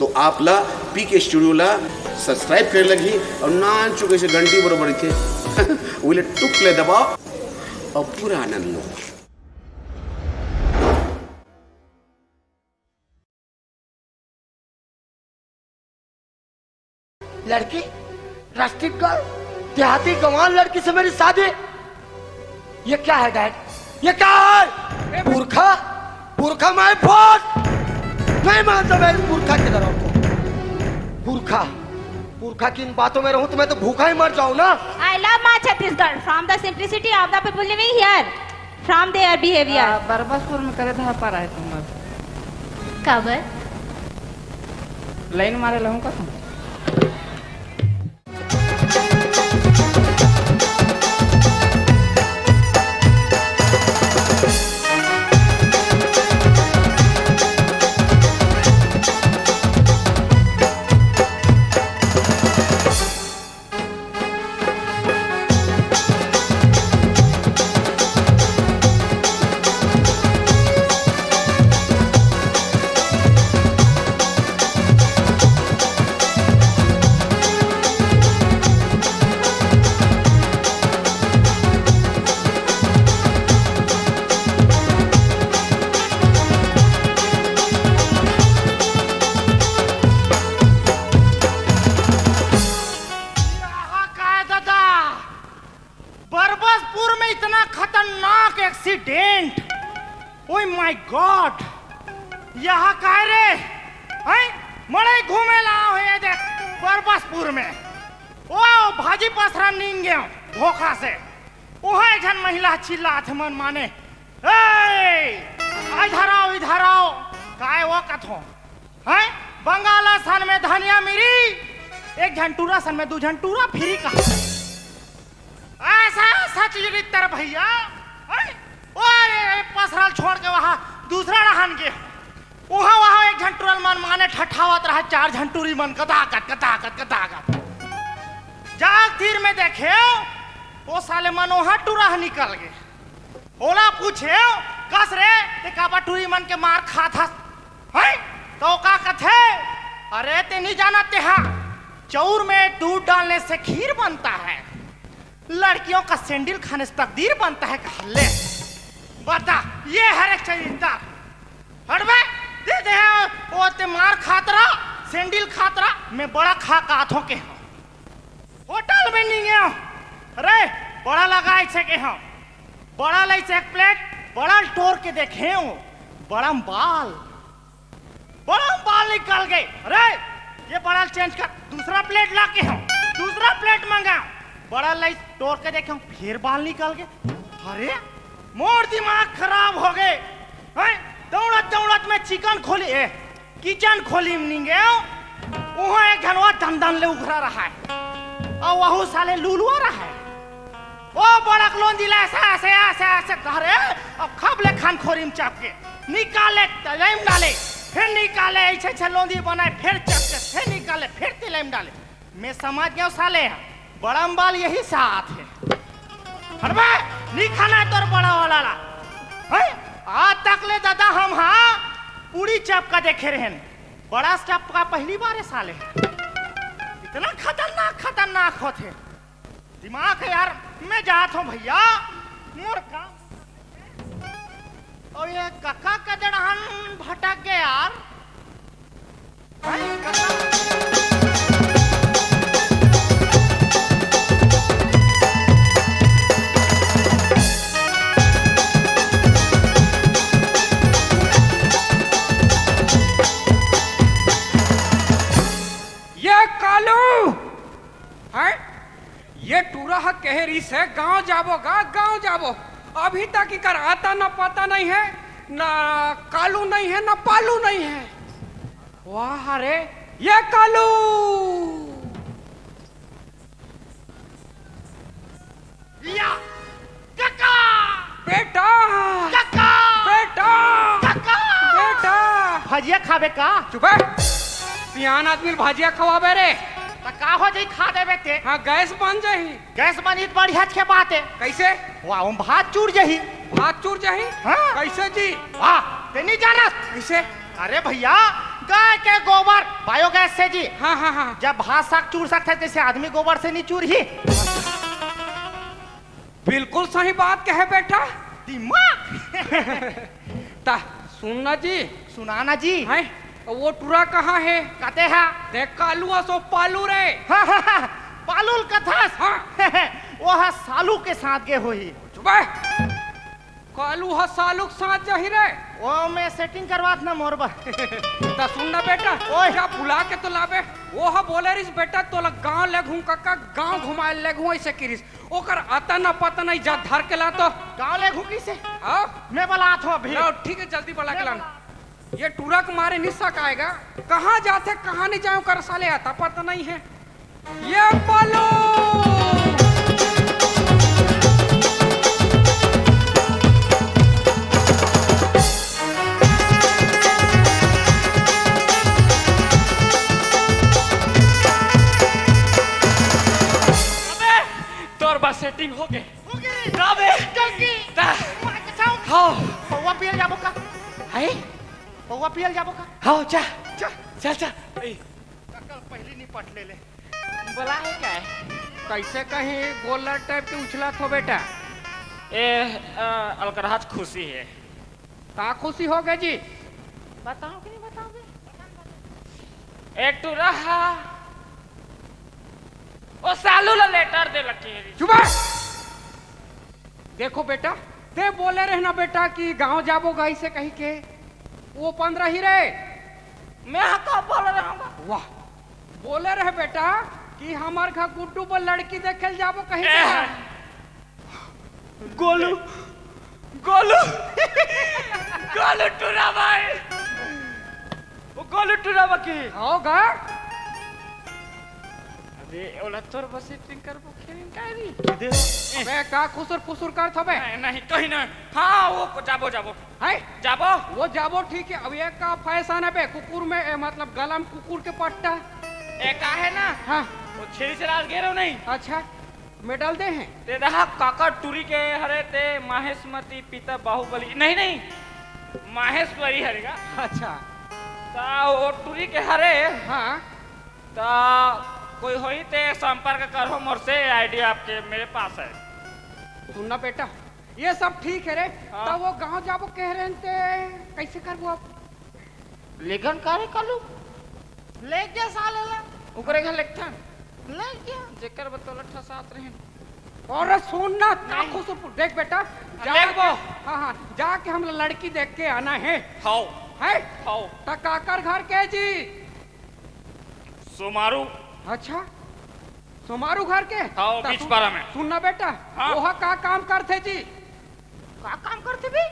तो आपला पीके स्टुडिओला सबस्क्राइब कर लगी और नान चुके से घंटी बरोबर थे उले टुकले दबाओ और पूरा आनंद लो। लड़की राष्ट्रीय गर्ल देहाती गंवार लड़की से मेरी शादी, ये क्या है डैड? ये क्या है? पुरखा पुरखा मैं फोन नहीं मानता मैं पुरखा के तरह को। पुरखा पुरखा की इन बातों में रहूं तो मैं तो भूखा ही मर जाऊं ना। I love my Chhattisgarh from the simplicity of the people living here, from their behavior. Barbaspur में करे था पा रहा है तुम कबर लाइन मारे लहूं का तुम। यहाँ का रे हैं मड़े घूमे लाओ है देख बरबसपुर में ओ भाजी पसरा नींग गया धोखा से वहाँ एक जन महिला चिल्ला थे मन माने इधर आओ काय वो कथो हैं बंगाला सन में धनिया मिरी एक झंटूरा सन में दो झंटूरा फ्री का ऐसा सच रितर भैया पसरा छोड़ के वहाँ दूसरा रहन के वहाँ एक झंटूरल मन माने ठठावत रहा चार झंटूरी मन कताकत जाग तीर में देखे वो साले मन वहाँ टूरा निकल गए ओला पूछे कस रे ते काबा टूरी मन के मार खा था है तो का कथे अरे ते नहीं जाना ते हाँ चौर में दूध डालने से खीर बनता है लड़कियों का सैंडल खाने से तकदीर बनता है कहले बता ये हर एक चरित्र हट बे दे दे वो ते मार खातरा सैंडल खातरा मैं बड़ा खा काथों के हूँ होटल में नहीं गया अरे बड़ा लगा ऐसे के हूँ बड़ा लाई से एक प्लेट बड़ा टोर के देखे हूँ बड़ा बाल निकल गए अरे ये बड़ा चेंज कर दूसरा प्लेट ला के हूँ दूसरा प्लेट मंगा बड़ा लाई टोर के देखे हूँ फिर बाल निकल गए अरे मोर दिमाग खराब हो गए दौड़त में चिकन खोली किचन खोली नहीं गए वहाँ एक घनवा दन ले उघरा रहा है और वह साले लुलुआ रहा है वो बड़ा लोन दिला ऐसे अरे अब खब ले खान खोरी में चाप के निकाले तलेम डाले फिर निकाले ऐसे लोंदी बनाए फिर चाप के फिर निकाले फिर तलेम डाले मैं समझ गया साले बड़ा बाल यही साथ है हरबे नहीं खाना तोर बड़ा वाला ला आज तक ले दादा हम हाँ पूरी चपका देखे रहे बड़ा चपका पहली बार है साले इतना खतरनाक होते दिमाग है यार मैं जात हूँ भैया मोर काम और ये कक्का का जड़हन भटक गए यार ये टूरा कहरी से गांव जाबो अभी तक इकर आता ना पता नहीं है ना कालू नहीं है ना पालू नहीं है वाह रे ये कालू या काका बेटा भजिया खाबे का चुप सियान आदमी भाजिया खवाबे रे का हो जाई खा देवे ते हाँ गैस बन जाही गैस बनी तो बढ़िया के बात है कैसे वाह भात चूर जाही हाँ? कैसे जी वाह ते नहीं जाना कैसे अरे भैया गाय के गोबर बायोगैस से जी। हाँ हाँ हाँ जब भात साग चूर सकते जैसे आदमी गोबर से नहीं चूर ही। बिल्कुल सही बात कहे बेटा। दिमाग ता सुनना जी। सुनाना जी। है वो टूरा कहाँ है? कहते हैं देख कालू सो पालू रे। पालुल कथास। वो है सालू के साथ गे हुई। चुपे कालू हा सालू के साथ जही रे। वो मैं सेटिंग करवात ना मोरबा। ता सुनना बेटा ओए। क्या बुला के तो लाबे। वो हा बोले रिस बेटा तो गांव ले घूम काका गांव घुमाए ले घूम ऐसे किरिस ओकर आता ना पता नहीं जा धर के ला तो गाँव ले घुकी से आओ मैं बलात हूँ अभी। लो ठीक है जल्दी बुला के लाना। ये टूरा के मारे निस्सा का आएगा कहाँ जाते कहाँ नहीं जाऊँ कर साले आता पता नहीं है। ये बोलो तोर बस सेटिंग हो गए जाबे जल्दी हाँ पौवा पियल जाबो का? है पौवा पियल जाबो का? हाँ जा चल चल कल पहली नहीं पट ले बोला है क्या है? कैसे कहीं गोलर टाइप के उछला थो बेटा? अलकरहाज खुशी है। का खुशी हो गई जी? बताओ कि नहीं बताओगे? एक टू रहा ओ सालू ला लेटर दे लकी है। चुप देखो बेटा ते बोले रहना बेटा कि गांव जाबो गाई से कहीं के वो 15 ही रहे। मैं का बोल रहा हूँ। वाह बोले रहे बेटा कि हमार घर गुड्डू पर लड़की देखे जाबो कहीं के। गोलू गोलू गोलू टूरा भाई वो गोलू टूरा बाकी होगा अबे ओला तोर बस सेटिंग कर बो खेलिन काई अबे का खुसुर फुसुर कर थबे नहीं कहीं ना। हाँ वो जाबो जाबो है जाबो वो जाबो ठीक है। अब एक का फैशन है बे कुकुर में मतलब गला में कुकुर के पट्टा एक है ना हाँ वो छेरी से रात घेरो नहीं अच्छा मेडल दे हैं ते रहा काका टूरी के हरे ते माहेशमती पिता बाहुबली नहीं नहीं माहेश्वरी हरेगा। अच्छा ता वो टूरी के हरे हाँ ता कोई होई ते संपर्क करो मोर से आईडी आपके मेरे पास है। सुनना बेटा ये सब ठीक है रे। हाँ। तो वो गांव जाबो कह रहे थे कैसे करबो अब? लेगन करे कलू ले जा साले ला ओकरे घर लिखता ले जा। जेकर बतौलत साथ रहे और सुनना का खुसुर देख बेटा देखबो। हाँ हाँ जाके हम लड़की देख के आना है। हाउ है हाउ तो काकर घर के जी? सुमारू अच्छा सोमारू घर के हाँ, ता बीच सुन- पारा में। सुनना बेटा हाँ। वहाँ का काम करते जी? का काम करते बे?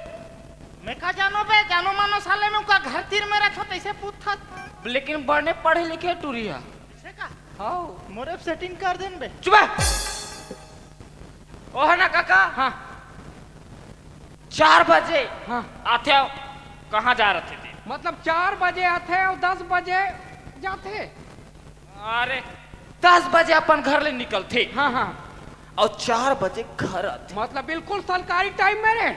मैं का जानो बे जानो मानो साले में उनका घर तीर में रखो तैसे पूछता। लेकिन बड़े पढ़े लिखे टूरिया इसे का? हाँ मोरे सेटिंग कर देन बे। चुप ओह ना काका हाँ 4 बजे हाँ आते हो कहाँ जा रहे थे? मतलब 4 बजे आते और 10 बजे जाते। अरे 10 बजे अपन घर ले निकलते हाँ हाँ और 4 बजे घर आते। मतलब बिल्कुल सरकारी टाइम में रे।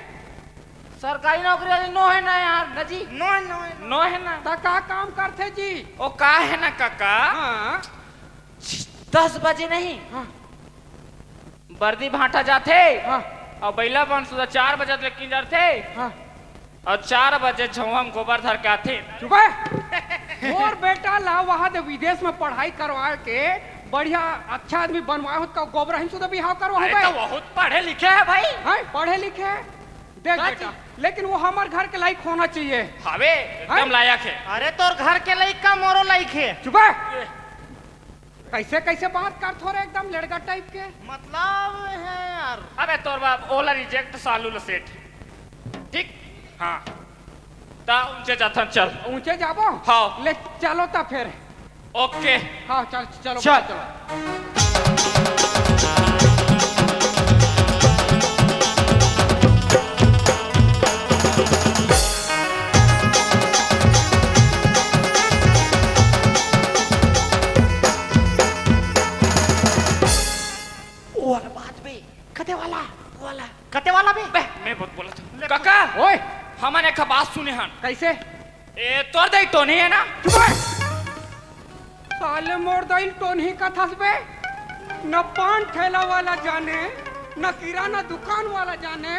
सरकारी नौकरी वाली नो है ना यार ना जी नो नो नो है ना। तो का काम करते जी? ओ का है ना काका हाँ 10 बजे नहीं हाँ बर्दी भाटा जाते हाँ और बैला बन सुधा 4 बजे लेकिन जाते हाँ और 4 बजे झुआ में गोबर धर के आते। चुप और बेटा ला वहाँ दे विदेश में पढ़ाई करवा के बढ़िया अच्छा आदमी बनवाए हो तो गोबर हिंसू तो बिहाव करवा अरे तो बहुत पढ़े लिखे है भाई। है पढ़े लिखे हैं। देख का बेटा लेकिन वो हमारे घर के लायक होना चाहिए। हवे एकदम लायक है। अरे तोर घर के लाइक का मोरो लाइक है। चुप कैसे कैसे बात कर थोड़े एकदम लड़का टाइप के। मतलब है यार। अबे तोर बाप ओला रिजेक्ट सालू ल सेठ ठीक हाँ ता ऊंचे जाथन चल ऊंचे जाबो हाँ। ले चलो ता फिर ओके हाँ चल चलो चल। चलो वो वाला बात बे कते वाला वाला कते वाला बे? बे मैं बहुत बोला था काका ओए हमारे का बात सुने हन कैसे ए तोर दे टोनी है ना? साले मोर दाइल टोनी का थसबे, न पान ठेला वाला जाने, न किराना दुकान वाला जाने,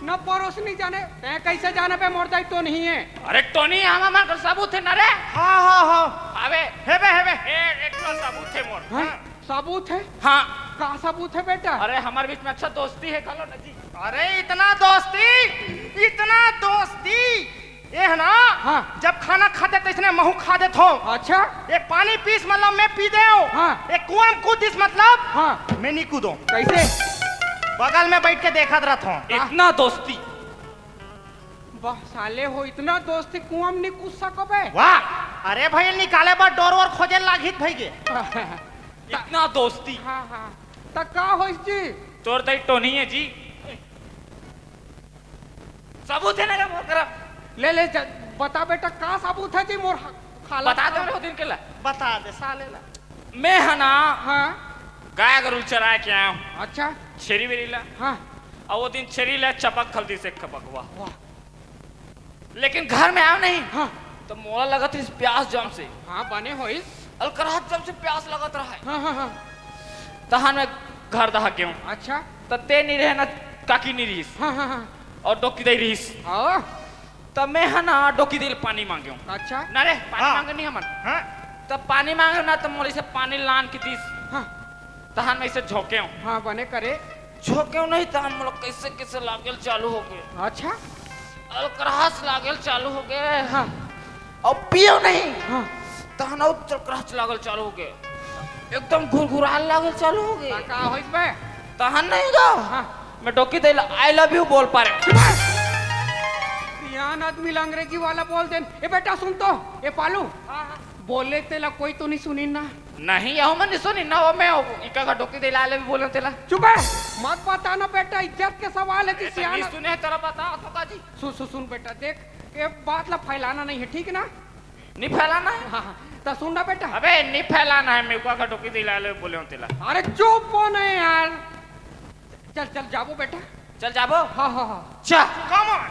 न पड़ोसनी जाने। ते कैसे जाने पे मोर दाइल टोनी है? अरे टोनी हम हमार सबूत है ना रे। हाँ अबे हेबे एक सबूत है मोर। हाँ? सबूत है? हाँ का सबूत है बेटा? अरे हमारे बीच में अच्छा दोस्ती है कलो ना जी। अरे इतना दोस्ती ये है ना। हाँ। जब खाना खाते तो इसने महू खा देत हो। अच्छा। ये पानी पीस मतलब मैं पी दे। हाँ। ये कुआं में कूदिस मतलब हाँ। मैं नहीं कूदो। कैसे? बगल में बैठ के देखा रहता हूँ। इतना दोस्ती। वाह साले हो, इतना दोस्ती कुआं में नहीं कूद सको बे। वाह अरे भाई निकाले बार डोर और खोजे लागित भाई के। इतना दोस्ती। हाँ हाँ तो का होइस जी? तोर दे टोनी है जी। सबूत है ना मोर तरफ? ले बता बेटा का सबूत है जी मोर खाला? बता दे दिन के ला। बता दे साले ला। मैं है ना हाँ। गाय गरू चरा के आया हूँ। अच्छा। छेरी बेरी ला। हाँ। और वो दिन छेरी ला चपक खलती से खपक हुआ। वाह। लेकिन घर में आया नहीं। हाँ। तो मोला लगा था इस प्यास जम से। हाँ बने होइस। अलकराहत जम से प्यास लगत रहा है। हाँ हाँ हाँ। तहां मैं घर दहा के हूँ। अच्छा। तो ते नहीं रहे ना काकी नहीं रहीस। हाँ हाँ हाँ। और डोकी दे रहीस। हाँ। तब मैं है ना डोकी दे पानी मांगे हूँ। अच्छा। ना रे पानी हाँ। मांगे नहीं हमन। हाँ। तब पानी मांगे ना तो मोली से पानी लान की दीस। हाँ। तहां मैं इसे झोंके हूँ। हाँ बने करे। झोंके हूँ नहीं तहां मोला कैसे कैसे लागल चालू हो गए। अच्छा। अलकराहस लागल चालू हो गए। हाँ। और पियो नहीं। हाँ। तहां अलकराहस लागल चालू हो गए। एकदम घुरघुराल लागल चालू हो गए। का होइस बे? तहां नहीं गा। हाँ। मैं डोकी दे आई लव यू बोल पा रहे। सियान आदमी अंग्रेजी वाला बोल देन। ए बेटा सुन तो, ए पालू। बोले तेला कोई तो नहीं सुनी ना। नहीं यहो मैं नहीं सुनी ना वो मैं इका का डोकी दे आई लव यू बोल तेला। चुप है। मत बताना बेटा, इज्जत के सवाल है कि सियान। नहीं सुने तेरा बता तो का जी। सुन बेटा देख, ये बात ला फैलाना नहीं है, ठीक है ना? नहीं फैलाना है। हाँ हाँ तो सुन ना बेटा। अबे नहीं फैलाना है मेरे को का डोकी दे आई लव यू बोले हूं तेला। अरे चुप हो नहीं यार। चल जाबो बेटा। चल जाबो। हाँ हाँ हाँ। चा कम ऑन।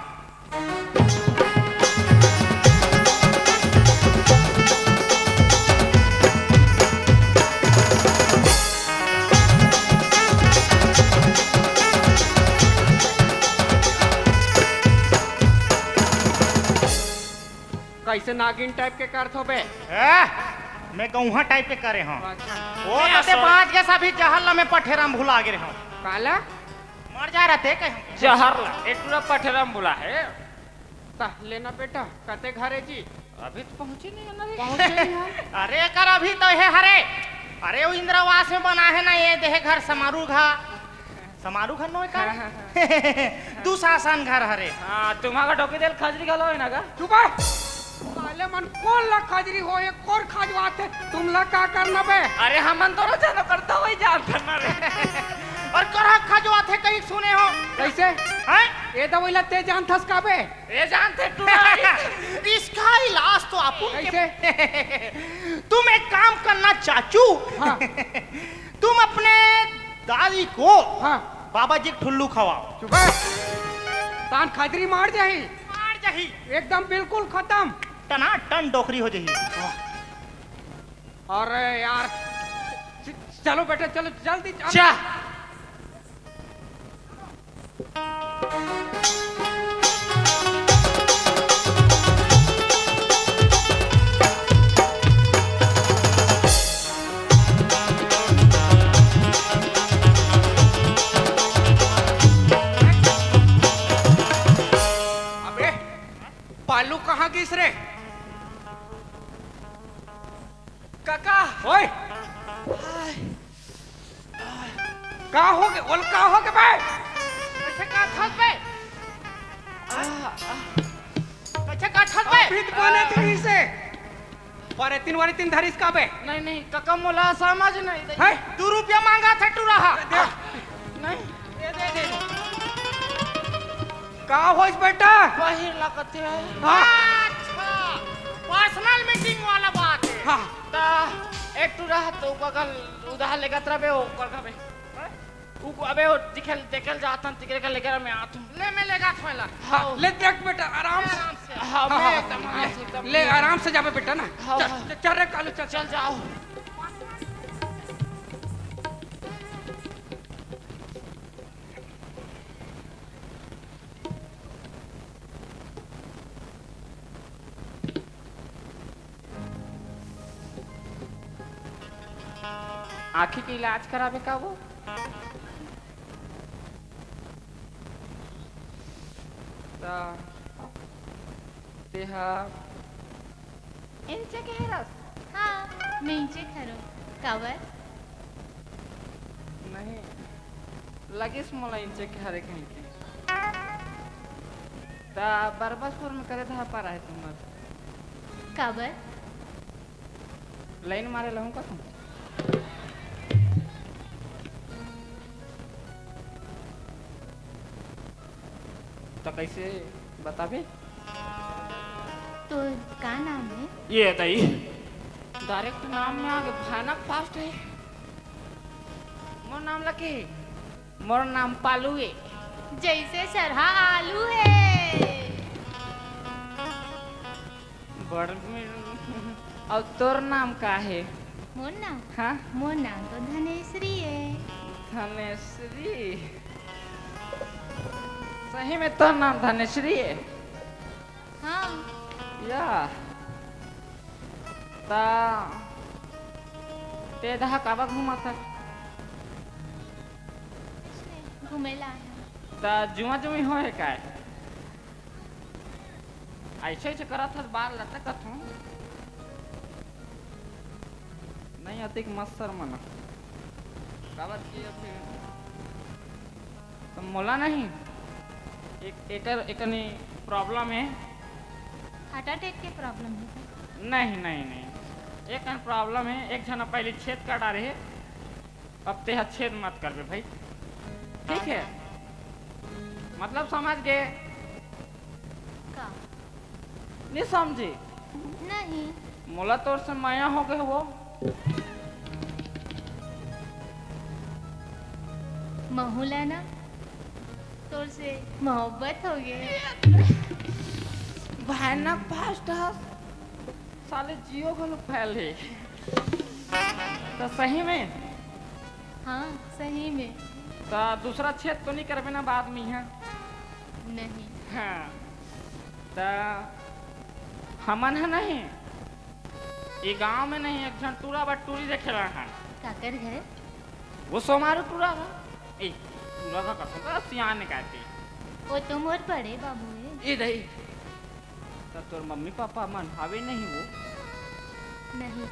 कैसे नागिन टाइप के कर थो बे? मैं गौहा टाइप के करे हूँ। अच्छा। वो तते पांच के सभी जहल में पठेराम भुला गे हूँ। काला मर जा रहते कहीं। जहर ला एक पूरा पठरम बुला है। ता लेना बेटा कते घरे जी? अभी तो पहुंचे नहीं है ना रे। पहुंचे नहीं यार। अरे कर अभी तो है हरे। अरे वो इंदिरावास में बना है ना ये देह घर समारू घर नो कर। तू सासान घर हरे। हाँ तुम्हारा डोकी दे खजरी गलो है ना का। चुप है। साले मन कौन ला खाजरी हो, ये कौन खाजवाते? तुम ला का करना बे? अरे हमन तो जानो करता वही जान करना रे। और करहा खाजवाते कहीं सुने हो? कैसे? हैं? ये दवाई ते जान थस का बे? ये जानते तू इसका इलाज तो आप कैसे? तुम एक काम करना चाचू। हाँ। तुम अपने दादी को हाँ। बाबा जी ठुल्लू खवाओ। चुप है। तान खाजरी मार जाही। मार जाही। एकदम बिल्कुल खत्म। टना टन डोकरी हो जाही। अरे यार चलो बेटा चलो जल्दी चा अबे पालू कहाँ गिस रे? काका ओए का हो गए? बोल का हो गए बे? कैसे का थस बे? कैसे का थस बे? अभी तो बोले थी से पर तीन वाली तीन धरिस का बे? नहीं नहीं काका मोला समझ नहीं दे। है 2 रुपया मांगा था तू रहा। नहीं दे। का होइस बेटा? वही लागत है। हाँ अच्छा पर्सनल मीटिंग वाला बात है। हाँ ता एक टू रहा तो बगल उधार लेगा तरा बे ऊपर का बे। अबे वो दिखल देखल जाता तिकरे का लेकर मैं आता हूँ। ले मैं लेगा थोला। हाँ ले देख बेटा आराम से। आराम से। हाँ हाँ, मैं हाँ, एकदम आराम से एकदम ले आराम से जाबे बेटा ना। हाँ, चल हाँ। चल रे कालू चल चल जाओ। आँखी के इलाज करावे का वो तेहा इंचे के रस हाँ मैं इंचे खरो कवर नहीं लगिस मोला इंचे के हरे कहीं के ता बरबसपुर में करे था पर है तुम कवर लाइन मारे लहूं का तुम तो कैसे बताबे तो का नाम है ये बताइए डायरेक्ट नाम में आगे भयानक फास्ट है मोर नाम लगे मोर नाम पालू है जैसे सरहा आलू है बड़ में और तोर नाम का है मोर नाम हाँ मोर नाम तो धनेश्वरी है धनेश्वरी सही में तोर नाम धनेश्वरी है हाँ या ता ते दहा काबा घुमा था घूमेला है ता जुआ जुमी हो है काय ऐसे ऐसे करा था बाल लटकत हूँ नहीं अतिक मस्तर मना काबत की फिर तो मोला नहीं एक प्रॉब्लम है हार्ट अटैक के प्रॉब्लम है नहीं नहीं नहीं एक प्रॉब्लम है एक जना पहले छेद काटा रहे अब तेहा छेद मत कर बे भाई ठीक है मतलब समझ गए का नहीं समझे नहीं मोला तोर से माया हो गए वो महूला ना तोर से मोहब्बत हो गई भयानक फास्ट है साले जियो को लोग फैल है तो सही में हाँ सही में तो दूसरा छेद तो नहीं करबे ना बाद में है नहीं हाँ तो हमन है नहीं ये गांव में नहीं एक जन टूरा बट टूरी देखे रहा है काकर घर वो सोमारू टूरा का ए टूरा का कसम का सियान कहती वो तुम और पढ़े बाबू है ए दही तो तोर मम्मी पापा मन हावे नहीं वो नहीं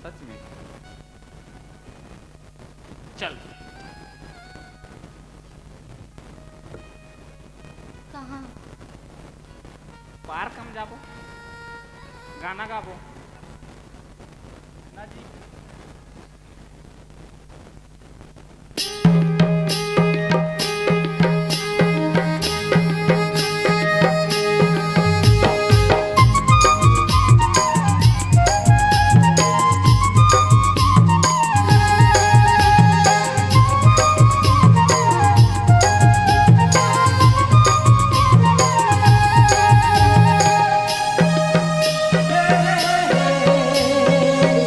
सच में चल कहाँ पार्क हम जाबो गाना गाबो ना जी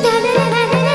ला ला ला ला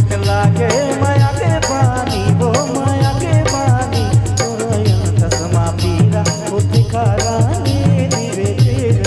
मिठ लागे माया के पानी वो माया के पानी तोरा तस्मा पीरा होती रानी धीरे धीरे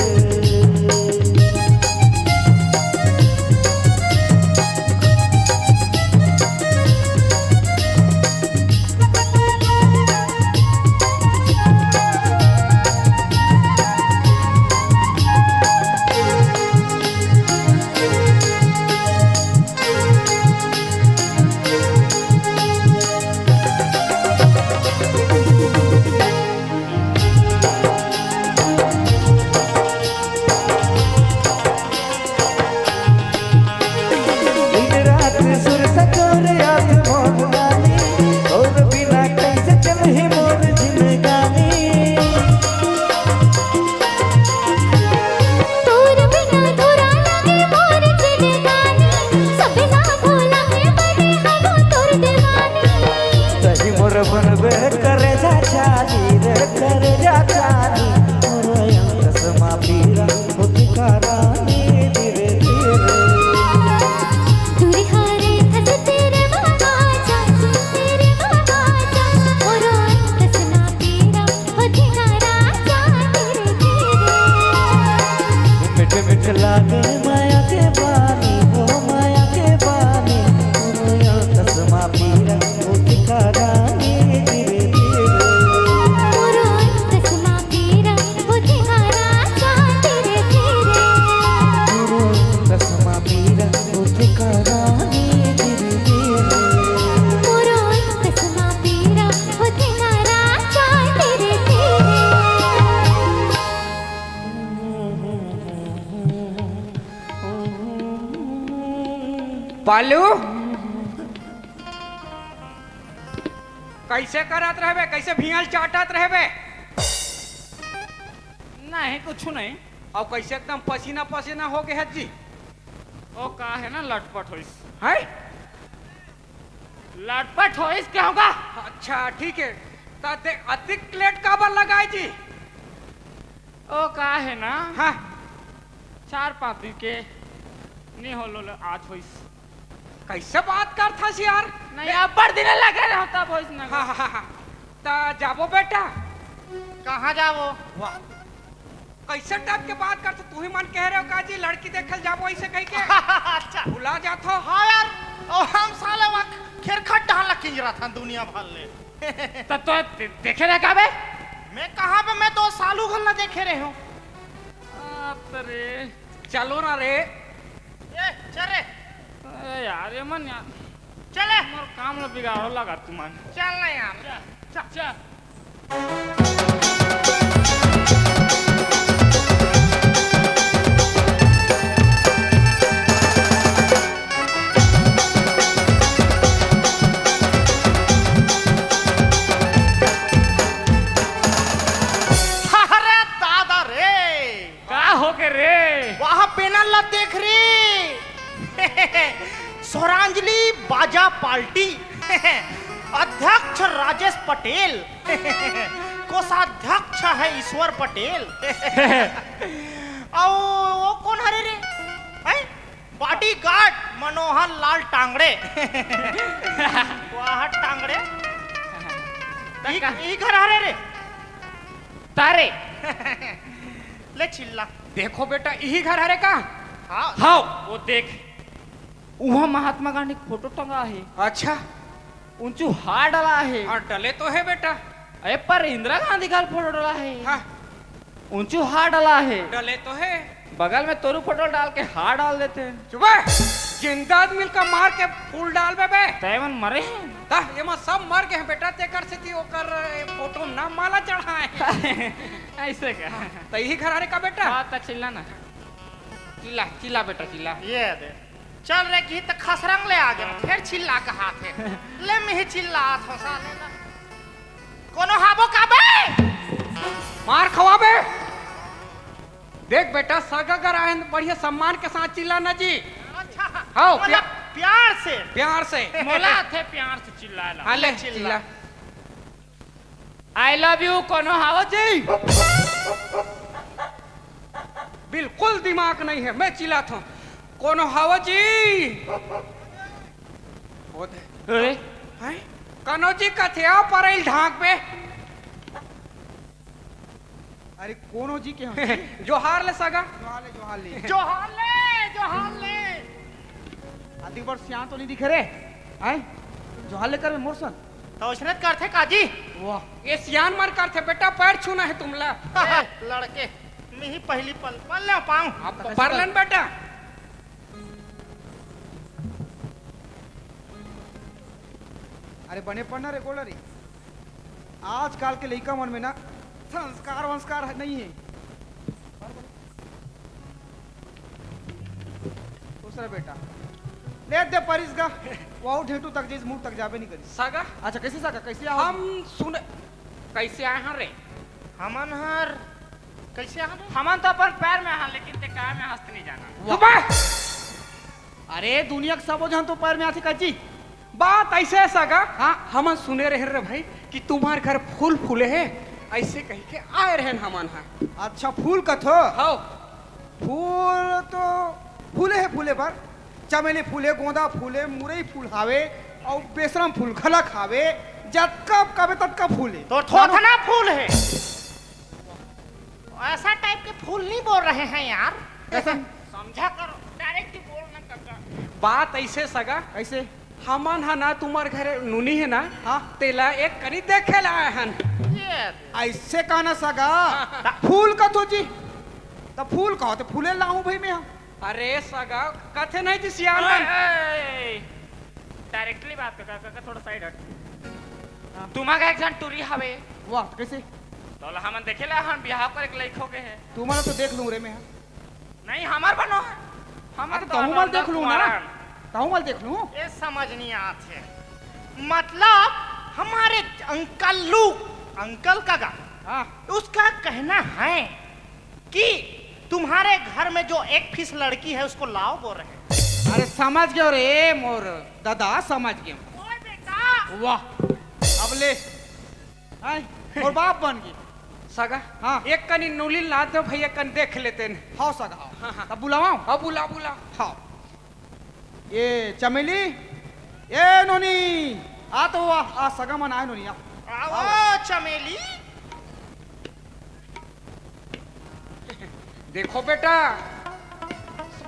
बालू कैसे करत रहबे, कैसे भियल चाटत रहबे? नहीं कुछ नहीं। और कैसे एकदम पसीना पसीना हो गए है जी? ओ का है ना लटपट होइस है लटपट होइस क्या होगा? अच्छा ठीक है। ताते अधिक प्लेट काबर लगाए जी? ओ का है ना हाँ 4-5 दिन के नहीं हो लो आज होइस। कैसे बात करता सी यार? नहीं अब बड़ दिन लगे रहता होइस ना। हाँ हाँ हाँ ता जाबो बेटा। कहाँ जाओ? वाह कैसे टाइप के बात करते? तू ही मन कह रहे हो का जी लड़की देखल जाबो ऐसे कह के? अच्छा भुला जातो। हाँ यार और हम साले वक्त खेरखट डाला किंजरा था दुनिया भर ले। तो देखे रहे का बे? मैं कहाँ पे, मैं तो सालू घल ना देखे रहे हूँ। अरे चलो ना रे। ए चले यार ये मन यार चले मोर काम ला बिगाड़ो लगा तू मन। चल ना यार चल अरे दादा रे का हो के रे? वहाँ पेनल ला देख रही स्वरांजलि बाजा पार्टी अध्यक्ष राजेश पटेल कोषाध्यक्ष है ईश्वर पटेल और वो कौन हरे रे बॉडी गार्ड मनोहर लाल टांगड़े वाह टांगड़े ई घर हरे रे तारे ले चिल्ला देखो बेटा यही घर है का? हाँ हाँ वो देख वहाँ महात्मा गांधी की फोटो टंगा है। अच्छा ऊंचू हार डाला है। और डले तो है बेटा। अरे पर इंदिरा गांधी का फोटो डाला है। हाँ ऊंचू हार डाला है। डले तो है। बगल में तोरू फोटो डाल के हार डाल देते हैं। चुप जिंदा आदमी का मार के फूल डाल बे। तैवन मरे हैं। ता ये मा सब मर गए हैं बेटा। तेकर से थी ओकर फोटो नाम माला चढ़ाए। ऐसे क्या? तो यही घर आने का बेटा। हाँ तो चिल्ला ना चिल्ला चिल्ला बेटा चिल्ला। ये दे चल रे की तो खसरंग ले आ गया फिर चिल्ला का हाथ है ले में ही चिल्ला था साले ना कोनो हाबो का बे मार खवा बे। देख बेटा सगागर आए बढ़िया सम्मान के साथ चिल्ला ना जी। अच्छा हाँ मतलब प्यार से प्यार से मोला थे प्यार से चिल्ला ला। हाँ ले चिल्ला। आई लव यू कोनो हावो जी। बिल्कुल दिमाग नहीं है मैं चिल्लाता हूँ। कोनो हावो जी होते हैं कनौजी कथिया परैल ढाक पे अरे कौन हो जी के हम जोहार ले सगा जोहार ले आदि बार सियान तो नहीं दिखे रे आए जोहार ले कर मोरसन तो उसरत करते काजी वाह ये सियान मर करते बेटा पैर छूना है तुमला लड़के मैं ही पहली पल ना पाऊं अब परलन बेटा अरे बने पढ़ना रे गोलरी आजकल के लड़का मन में ना संस्कार नहीं है दूसरा बेटा ले दे परिस का वो ढेटू तक जिस मुंह तक जाबे नहीं करी सगा अच्छा कैसे सका कैसे हम सुने कैसे आए हैं रे हमन हर कैसे हमन तो अपन पैर में हाँ लेकिन ते काय में हंस नहीं जाना सुबह अरे दुनिया के सब जन तो पैर में आती काची बात ऐसे है सगा हाँ हम सुने रहे रे भाई कि तुम्हारे घर फूल फूले हैं ऐसे कह के आए रहे हमन हाँ अच्छा फूल कथो हाँ फूल तो फूले है फूले पर चमेली फूले गोंदा फूले मुरई फूल हावे और बेसरम फूल खलक हावे जतका कबे ततका फूले तो थोथना फूल है ऐसा टाइप के फूल नहीं बोल रहे हैं यार कैसे समझा करो डायरेक्ट ही बोलना करता बात ऐसे सगा कैसे हमन है ना तुम्हारे घर नूनी है ना हाँ तेला एक करी देखे ला आए हन ऐसे कहना सगा फूल कथो जी तब फूल कहो तो फूले लाऊं भाई मैं अरे सगा कथे नहीं जी सियान डायरेक्टली बात कर काका थोड़ा साइड हट तुम्हारा एक जन टूरी हवे वाह कैसे तो हमन देखे ला हम बिहार कर एक लइको के है तुम्हारा तो देख लूं रे मैं नहीं हमार बनो है अरे कहूं मल देख लूं ना कहूं मल देख लूं ये समझ नहीं आते मतलब हमारे अंकल लू अंकल का गा हाँ उसका कहना है कि तुम्हारे घर में जो एक फीस लड़की है उसको लाओ बोल रहे हैं अरे समझ गयो रे मोर दादा समझ गयो ओए बेटा वाह अब ले आए और बाप बन गई सगा हाँ एक कनी नूली ला दो भैया कन देख लेते हैं हाँ सगा हाँ तब बुलावाऊं अब बुला बुला हाँ ये चमेली ये नोनी आ तो हुआ आ सगा मन आए नोनी आओ चमेली देखो बेटा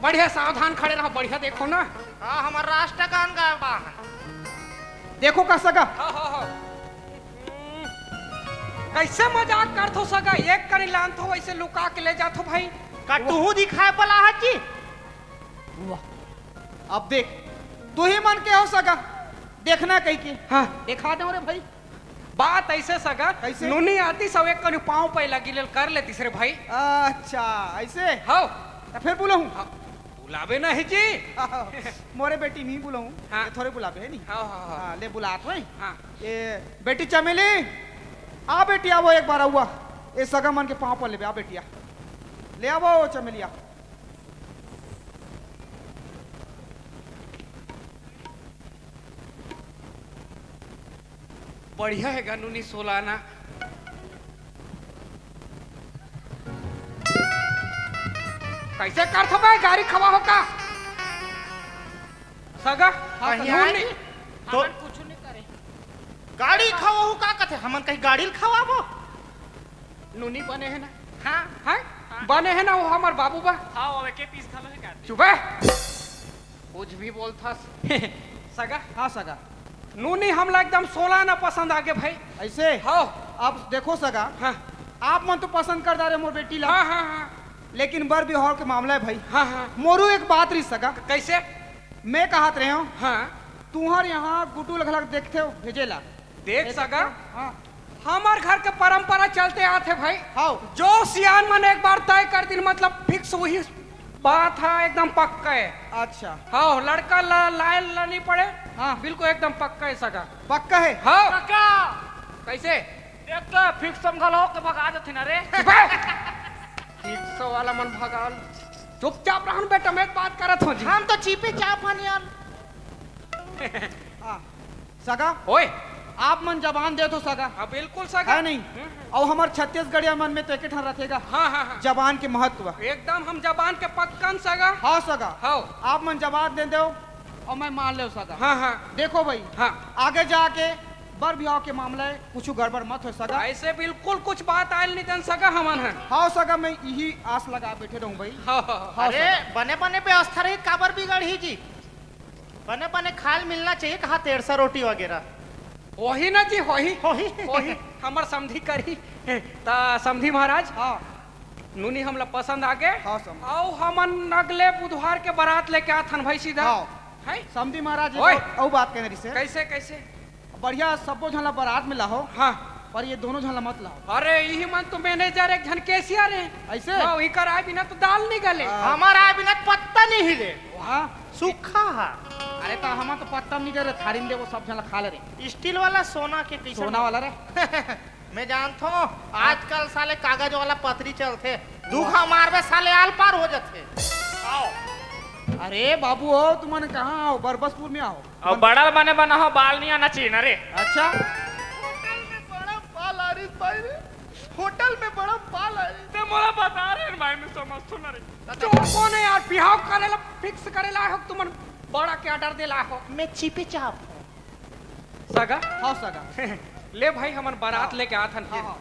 बढ़िया सावधान खड़े रहो बढ़िया देखो ना हाँ हमारा राष्ट्रगान गाया देखो का सगा हाँ हाँ हाँ कैसे मजाक कर थो सगा एक कनी लान थो वैसे लुका के ले जाथो भाई कटू दिखाए पला जी वाह अब देख तू ही मन के हो सगा देखना कहीं की हाँ दिखा दो रे भाई बात ऐसे सगा कैसे? नूनी आती सब एक कनी पाँव पे लगी ले कर लेती सरे भाई अच्छा ऐसे हाँ तो फिर बुलाऊं बुलावे नहीं जी मोरे बेटी नहीं बुलाऊं हाँ। ये थोड़े बुलावे है नहीं हाँ हाँ हाँ हाँ ले बुला तो हाँ ये बेटी चमेली आ बेटी आवो एक बार हुआ ये सगा मन के पाँव पर ले आ बेटिया ले आवो चमेलिया बढ़िया है गनूनी सोलाना कैसे कर थो भाई गाड़ी खवा हो का सगा नूनी तो कुछ नहीं करे गाड़ी खाओ का कहते हमन कहीं गाड़ी खावाबो नूनी बने है ना हाँ हाँ बने है ना वो हमार बाबू बा हाँ वो के पीस खा लो का चुपे कुछ भी बोलता सगा हाँ सगा नूनी हमला एकदम सोलाना पसंद आगे भाई ऐसे हाँ अब देखो सगा हाँ आप मन तो पसंद कर दारे मोर बेटी ला हाँ हाँ हाँ लेकिन बर बिहार के मामला है भाई हाँ हाँ मोरू एक बात रही सगा कैसे मैं कहत रहे हूँ हाँ तुम्हार यहाँ गुटू लगलग देखते हो भेजेला देख सगा हाँ हमार घर के परंपरा चलते आते भाई हाँ जो सियान मन एक बार तय कर दिन मतलब फिक्स वही बात है एकदम पक्का है अच्छा हाँ लड़का लाइन लानी पड़े हाँ बिल्कुल एकदम पक्का है सगा पक्का है हाँ काका कैसे देख के फिक्स समझल हो के भगा देथिन रे फिक्स वाला मन भगाल चुपचाप रहन बेटा मैं बात करत हूँ जी हम तो चीपे चाप हन यार हाँ सगा ओए आप मन जबान दे दो सगा हाँ बिल्कुल सगा है नहीं और हमार छत्तीसगढ़िया मन में तो एक ठन रखेगा हाँ हाँ हाँ जबान के महत्व एकदम हम जबान के पक्कन सगा हाँ सगा हाँ आप मन जवाब दे दो और मैं मान ले सगा। हाँ हाँ देखो भाई, हाँ आगे जाके बर ब्याह के मामला है, कुछ गड़बड़ मत हो सगा। ऐसे बिल्कुल कुछ बात आयल नहीं जन सका हमन है। हाँ सगा, मैं यही आस लगा बैठे रहूं भाई। हाँ हाँ हाँ। अरे बने बने व्यवस्था रही, काबर बिगड़ ही जी। बने बने खाल मिलना चाहिए, कहा 150 रोटी वगैरह। वही ना जी, वही वही वही हमर समधी करी ता समधी महाराज। हाँ नूनी हमला पसंद आ गए। हाँ, समझ। आओ हमन अगले बुधवार के बारात लेके आथन भाई सीधा। हाँ। है समझी महाराज, ओए। और बात कहने से कैसे कैसे? बढ़िया सबो झला बारात में लाहो, हाँ पर ये दोनों झला मत लाहो। अरे यही मन तो मैनेजर एक झन कैशियर है ऐसे? हाँ, वही कर आए बिना तो दाल नहीं गले। हमारा बिना पत्ता नहीं हिले, हाँ सूखा है। अरे तो हम तो पत्ता नहीं करे, थारी में वो सब झला खा ले रे। स्टील वाला सोना के कैसे? सोना वाला रे। मैं जानता हूँ आजकल साले कागज वाला पतरी चलते, दूखा मारवे साले आल पार हो जाते। आओ अरे बाबू हो, तुमने कहाँ आओ? बरबसपुर में आओ। और बड़ा बने बना हो, बाल नहीं आना चाहिए ना रे। अच्छा, होटल में बड़ा बाल आ रही भाई रे, होटल में बड़ा बाल आ रही। ते मोला बता रहे भाई, मैं समझ तो ना रे। तो कौन है यार, बिहाव करेला फिक्स करेला हो तुमन बड़ा के ऑर्डर देला हो। मैं चिपे चाप हूँ। सगा हाँ सगा। ले भाई हमन बारात हाँ। लेके आथन हाँ फिर। हाँ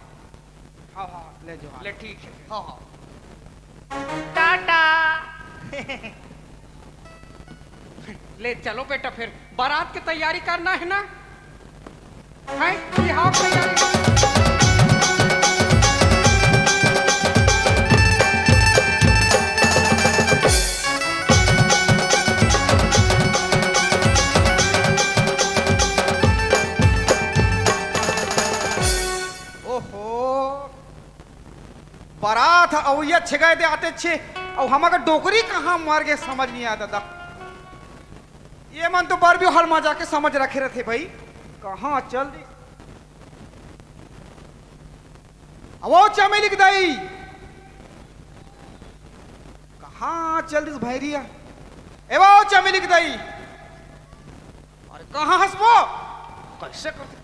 हाँ हाँ, ले जाओ। ले ठीक है। हाँ हाँ टाटा। ले चलो बेटा, फिर बारात की तैयारी करना है ना। है बिहाव तैयारी। ओहो, बारात और ये अच्छे गए थे आते अच्छे, और हमारा डोकरी कहाँ मार गए समझ नहीं आता था। ये मन तो बार भी हल में जाके समझ रखे रहे थे भाई, कहाँ चल दी। वो चमेली की दाई कहाँ चल दी भैरिया? ए वो चमेली की दाई, अरे कहाँ हंसबो? कैसे करते?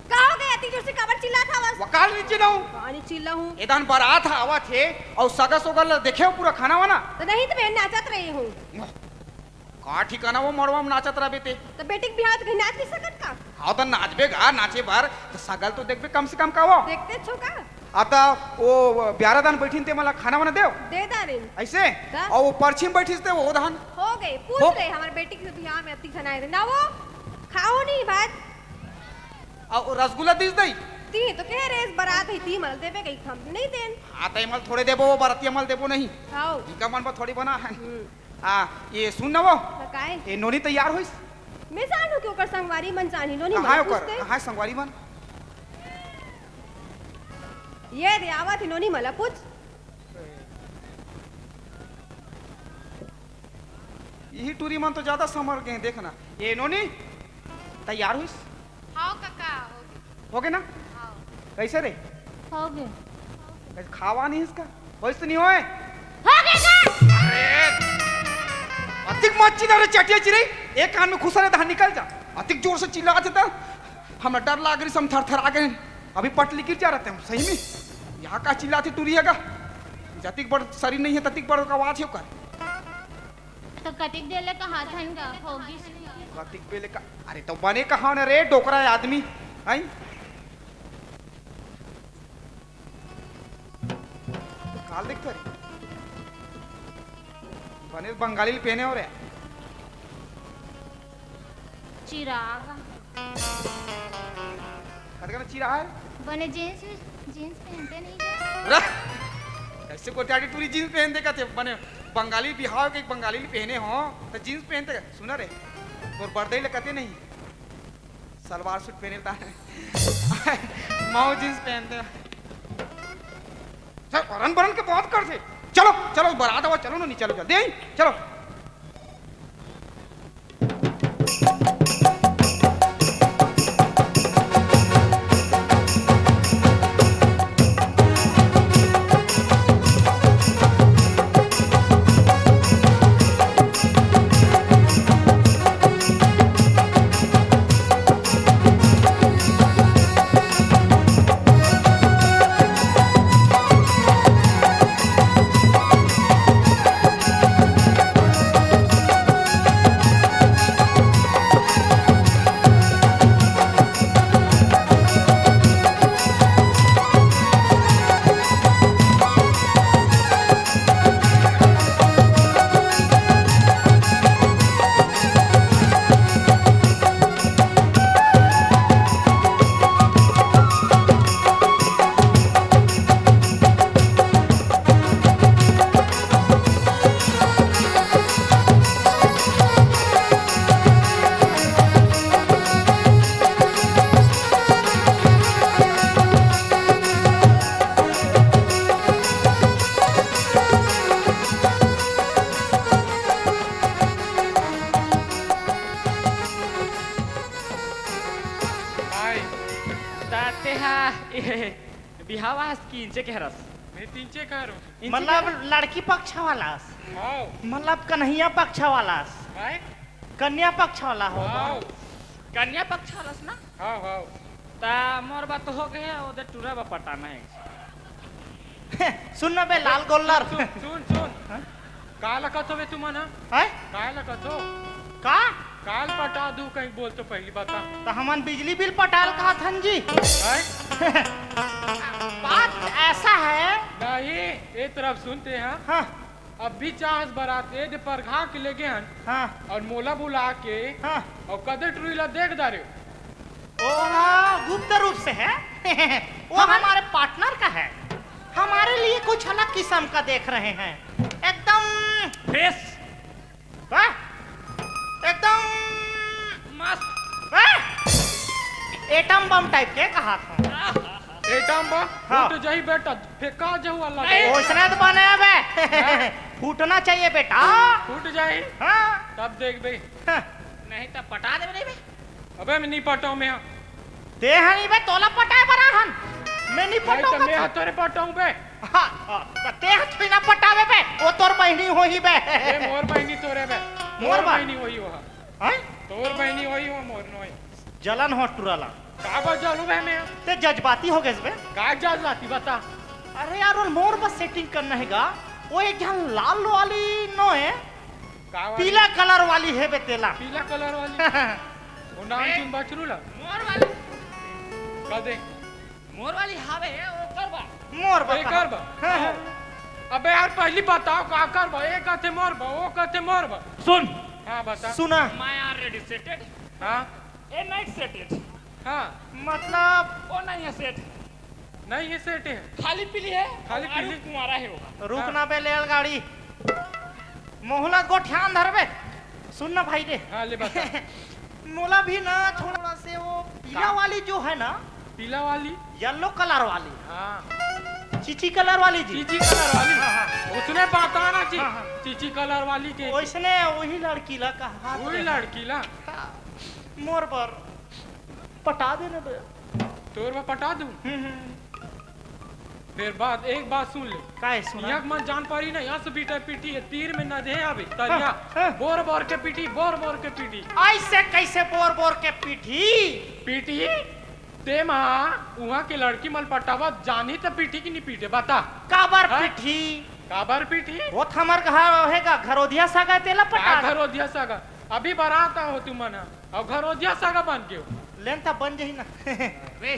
कहाँ हो गया? तीजोर से काबर चिल्ला था बस। वकाल नीचे ना हूँ, पानी चिल्ला हूँ एदान बारात आवा थे और सगा सोगल देखे हो पूरा खाना वाना। तो नहीं तो मैं नाचत रही हूँ। का ठिकाना वो मड़वा में नाचत रहे ते। तो बेटी के बिहार तो कहीं नाच नहीं सकत का? हाँ तो नाचबे गा, नाचे बार तो सगल तो देखबे कम से कम का वो। देखते छो का? आता वो ब्यारा दान बैठीन ते मला खाना वाना देव दे दारिन ऐसे, का? और वो परछिम बैठीस ते वो दान। हो गए, पूछ हो। रहे हमारे बेटी के बिहार में अति खनाए थे ना, वो खाओ नहीं भात और रसगुल्ला दीस दई। ती तो कह रहे इस बारात है ती मल देवे कहीं हम नहीं देन। हाँ तो मल थोड़े देबो, वो बरतिया मल देबो नहीं। खाओ इनका मन पर थोड़ी बना है। ये सुन ना वो, काए ये नोनी तैयार होइस। मैं जानू के ओकर संगवारी मन जानी लो नहीं कहाँ है मन ओकर? पूछते कहाँ है संगवारी मन? ये दे आवा थी नोनी मला पूछ। यही टूरी मन तो ज्यादा समर गए, देखना। ये नोनी तैयार हुई? हाँ काका हो गए ना? कैसे रे? हो गए कैसे खावा नहीं इसका? वैसे तो नहीं होए? हो गए अरे अतिक मत चिल्ला रे चटिया चिरे, एक कान में घुसा रहे तो निकल जा। अतिक जोर से चिल्ला था, हमें डर लग रही, हम थर थर आ गए। अभी पटली गिर जा रहते हैं सही में। यहाँ का चिल्लाते टूरिएगा, जतिक बड़ शरीर नहीं है ततिक बड़ का आवाज है ओकर। तो कटिक देले का हाथ हन का होगी कतिक बेले का, अरे तो बने कहाँ न रे डोकरा है आदमी। आई काल देखते रे बने बंगाली पहने हो रहे चिराग कद चिरा है बने जींस जींस पहनते नहीं क्या? ऐसे कोटाटी टूरी जींस पहन देगा थे बने बंगाली बिहार के बंगाली पहने हो तो जींस पहनते सुना रे और बर्दई लगते नहीं सलवार सूट पहने माओ जींस पहनते रन बरन के बहुत करते। चलो चलो बारात आओ, चलो ना नहीं चलो जल्दी चलो। तेहा बिहावा स्कीन चे कहरस मैं तीनचे कह रहा हूँ मतलब लड़की पक्ष वाला आओ मतलब कन्हैया पक्ष वाला भाई कन्या पक्ष वाला हो आओ कन्या पक्ष हरस ना आओ आओ ता मोर बात हो गया ओदे टूरा बा पटाना है सुन ना बे लाल गोल्लर सुन सुन काल कथो बे तुम ना है काल कथो का काल पटा दू कहीं बोल तो पहली बता तो हमन बिजली बिल पटाल कहा थन जी है बात ऐसा है नहीं ये तरफ सुनते हैं हाँ अब भी चाहस बराते दे पर घा के ले गए हन हाँ और मोला बुला के हाँ और कदे टुरीला देख दारे ओ हाँ गुप्त रूप से है वो हमारे पार्टनर का है हमारे लिए कुछ अलग किस्म का देख रहे हैं एकदम फ्रेश वाह एकदम मस्त एटम बम टाइप के कहा था एटम बा हाँ। तो जही बेटा फेंका जाऊ अल्लाह नहीं। ओसने तो बने बे फूटना चाहिए बेटा फूट जाए हाँ तब देख बे हाँ। नहीं तो पटा दे नहीं बे अबे मैं नहीं पटाऊ मैं ते हनी बे तोला पटाए बरा हन मैं नहीं नहीं पटाऊं तो मैं हतोरे पटाऊ बे हाँ ते हथ ना पटावे बे वो तोर बहनी होही बे ए मोर बहनी तोरे बे मोर मोर बा- बहनी होई वहा हैं तोर बहनी होई हो मोर नोई जलन हो टुराला का बजालू बे मैं ते जज्बाती हो गए बे का जाल लाती बता अरे यार वो मोर बस सेटिंग करना हैगा वो एक जहाँ लाल वाली नो है का वाली? पीला कलर वाली है बे तेला पीला कलर वाली वो नाम चुन बचरूला मोर वाली का दे मोर वाली हावे ओ करबा मोर ए कर बा हाँ, हाँ। अबे यार पहली बताओ का कर बा ए कहते मोर बा ओ कहते मोर बा सुन हां बता सुना माय आर रेडी सेटेड हां ए नाइट सेटेड हां मतलब ओ नहीं है सेट नहीं ये सेट है खाली पीली है खाली और पीली। कुंवारा है वो रुकना बे रेलगाड़ी मोहलत को ध्यान धर बे सुन ना भाई रे हां ले बता मोला भी ना थोड़ा से वो पीला वाली जो है ना पीला वाली येलो कलर वाली हां चीची कलर वाली जी चीची कलर वाली हाँ, हाँ। उसने पता ना हाँ, हाँ। चीची कलर वाली के वैसने वही लड़की ला कहा वही लड़की ला मोर पर पटा देने बे तोर में पटा दूं फिर बात एक बात सुन ले काय सुना यहाँ मन जान पारी ना यहाँ से बीटा पीटी है तीर में न दे अभी तरिया हाँ। बोर बोर के पीटी बोर बोर के पीटी ऐसे कैसे बोर बोर के पीठी पीटी ते महा वहाँ की लड़की मल पटावा जानी तो पीटी की नहीं पीटे बता काबर हाँ? पीठी काबर पीटी वो हमार घर रहेगा घरोधिया सागा तेला का पटा घरोदिया सागा अभी बराता हो तुम मना और घरोदिया सागा बन के हो लेंता बन जाही ना रे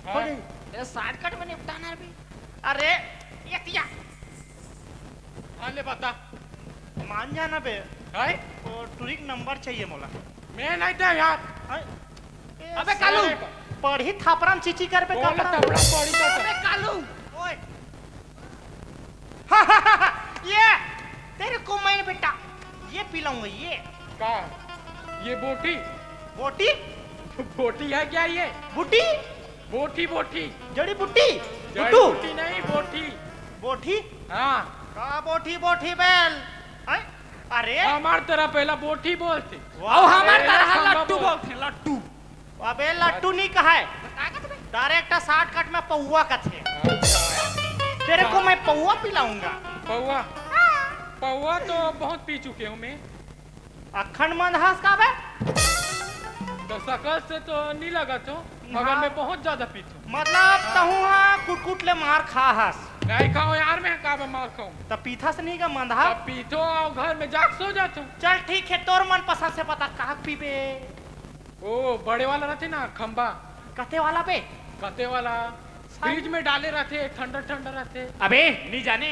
हो जाही। ये शॉर्टकट में निपटाना भी अरे यतिया हाँ ले बता मान जाना बे है और टूरिक नंबर चाहिए मोला मैं नहीं दे यार हाय। अबे कालू पढ़ी थापराम चीची कर पे बोला कपड़ा तबड़ा पड़ी तो अबे कालू ओए ये तेरे को मैंने बेटा ये पिलाऊंगा ये का ये बोटी बोटी बोटी है क्या ये बुटी बोटी बोटी जड़ी बुट्टी जड़ी बुट्टू बूटी नहीं बोटी बोटी हाँ का बोटी बोटी बेल हाय। अरे हमार तरह पहला बोटी बोलते और हमार अरे तरह संभव लट्टू बोल। बोलते हैं, लट्टू अबे लट्टू नहीं कहा है डायरेक्ट शॉर्टकट में पौवा का थे तेरे को मैं पौवा पिलाऊंगा पौवा पौवा तो बहुत पी चुके हूँ मैं अखंड मंदहास का बे तो सकल से तो नहीं लगा तो मगर मैं बहुत ज्यादा पीता हूँ मतलब तहु हाँ कुट ले मार खा हस नहीं खाओ यार मैं का मार खाऊं तब पीथा से नहीं का मंदहा अब पीतो और घर में जाग सो जाता हूँ चल ठीक है तोर मन पसंद से पता कहा पीबे ओ बड़े वाला रहते ना खंबा कते वाला पे कते वाला फ्रिज में डाले रहते ठंडा ठंडा रहते अबे नहीं जाने